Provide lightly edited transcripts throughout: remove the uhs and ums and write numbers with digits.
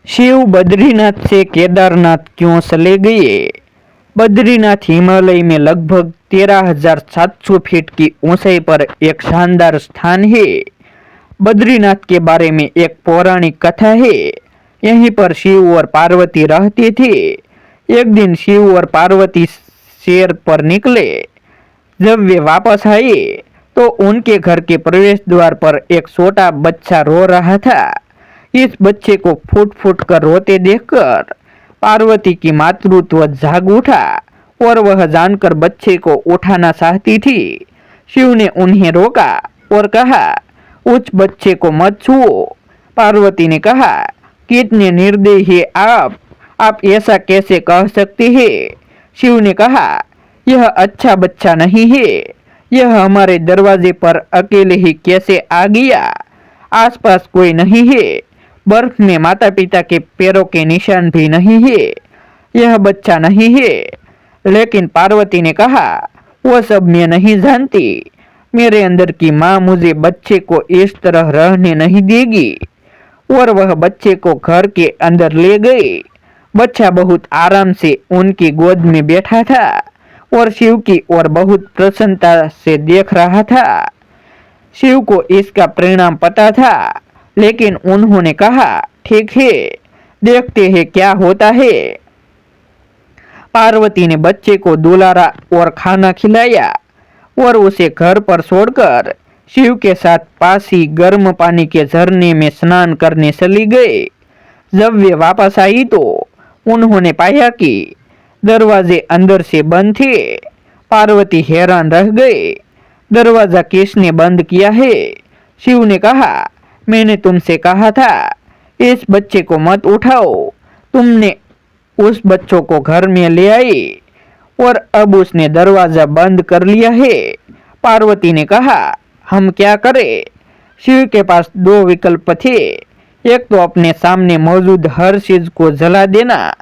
शिव बद्रीनाथ से केदारनाथ क्यों चले गए? बद्रीनाथ हिमालय में लगभग 13,700 फीट की ऊंचाई पर एक शानदार स्थान है। बद्रीनाथ के बारे में एक पौराणिक कथा है। यहीं पर शिव और पार्वती रहते थे। एक दिन शिव और पार्वती सैर पर निकले। जब वे वापस आए तो उनके घर के प्रवेश द्वार पर एक छोटा बच्चा रो रहा था। इस बच्चे को फूट फूट कर रोते देखकर पार्वती की मातृत्व जाग उठा और वह जानकर बच्चे को उठाना चाहती थी। शिव ने उन्हें रोका और कहा, उस बच्चे को मत छुओ। पार्वती ने कहा, कितने निर्दयी है आप ऐसा कैसे कह सकते हैं? शिव ने कहा, यह अच्छा बच्चा नहीं है। यह हमारे दरवाजे पर अकेले ही कैसे आ गया? आसपास कोई नहीं है। बर्फ में माता पिता के पैरों के निशान भी नहीं है। यह बच्चा नहीं है। लेकिन पार्वती ने कहा, वह सब मैं नहीं जानती। मेरे अंदर की माँ मुझे बच्चे को इस तरह रहने नहीं देगी। और वह बच्चे को घर के अंदर ले गई। बच्चा बहुत आराम से उनकी गोद में बैठा था और शिव की ओर बहुत प्रसन्नता से देख रहा था। शिव को इसका परिणाम पता था, लेकिन उन्होंने कहा, ठीक है, देखते हैं क्या होता है। पार्वती ने बच्चे को दुलारा और खाना खिलाया और उसे घर पर छोड़कर शिव के साथ पास ही गर्म पानी के झरने में स्नान करने चली गई। जब वे वापस आई तो उन्होंने पाया कि दरवाजे अंदर से बंद थे। पार्वती हैरान रह गई। दरवाजा किसने बंद किया है? शिव ने कहा, मैंने तुमसे कहा था इस बच्चे को मत उठाओ। तुमने उस बच्चों को घर में ले आई और अब उसने दरवाजा बंद कर लिया है। पार्वती ने कहा, हम क्या करें? शिव के पास दो विकल्प थे। एक तो अपने सामने मौजूद हर चीज को जला देना,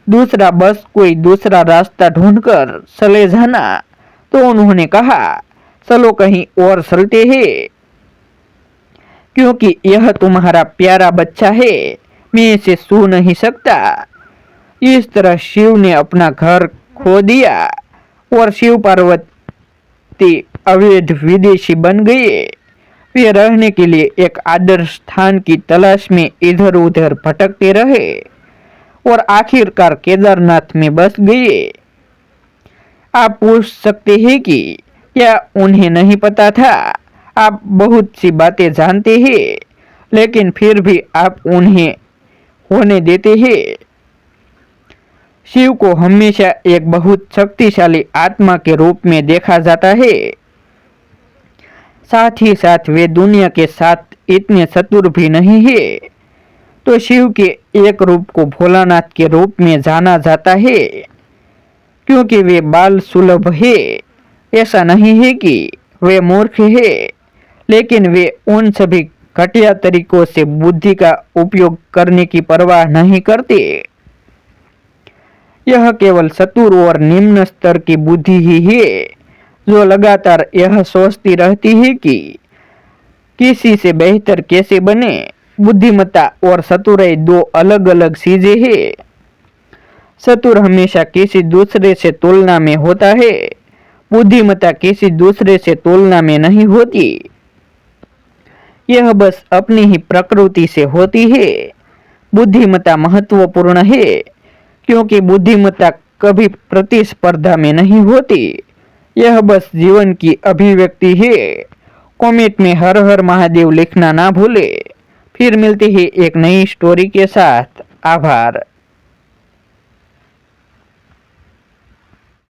दूसरा बस कोई दूसरा रास्ता ढूंढकर चले जाना। तो उन्होंने कहा, चलो कहीं और चलते हैं, क्योंकि यह तुम्हारा प्यारा बच्चा है। मैं इसे छू नहीं सकता। इस तरह शिव ने अपना घर खो दिया और शिव पार्वती अवैध विदेशी बन गए। वे रहने के लिए एक आदर्श स्थान की तलाश में इधर उधर भटकते रहे और आखिरकार केदारनाथ में बस गए। आप पूछ सकते हैं कि क्या उन्हें नहीं पता था? आप बहुत सी बातें जानते हैं, लेकिन फिर भी आप उन्हें होने देते हैं। शिव को हमेशा एक बहुत शक्तिशाली आत्मा के रूप में देखा जाता है। साथ ही साथ वे दुनिया के साथ इतने चतुर भी नहीं है। तो शिव के एक रूप को भोलानाथ के रूप में जाना जाता है, क्योंकि वे बाल सुलभ है। ऐसा नहीं है कि वे मूर्ख है, लेकिन वे उन सभी घटिया तरीकों से बुद्धि का उपयोग करने की परवाह नहीं करते। यह केवल चतुर और निम्न स्तर की बुद्धि ही है, जो लगातार यह सोचती रहती है कि किसी से बेहतर कैसे बने। बुद्धिमत्ता और चतुराई दो अलग अलग चीजें हैं। चतुर हमेशा किसी दूसरे से तुलना में होता है। बुद्धिमत्ता किसी दूसरे से तुलना में नहीं होती। यह बस अपनी ही प्रकृति से होती है। बुद्धिमत्ता महत्वपूर्ण है, क्योंकि बुद्धिमत्ता कभी प्रतिस्पर्धा में नहीं होती। यह बस जीवन की अभिव्यक्ति है। कमेंट में हर हर महादेव लिखना ना भूले। फिर मिलते हैं एक नई स्टोरी के साथ। आभार।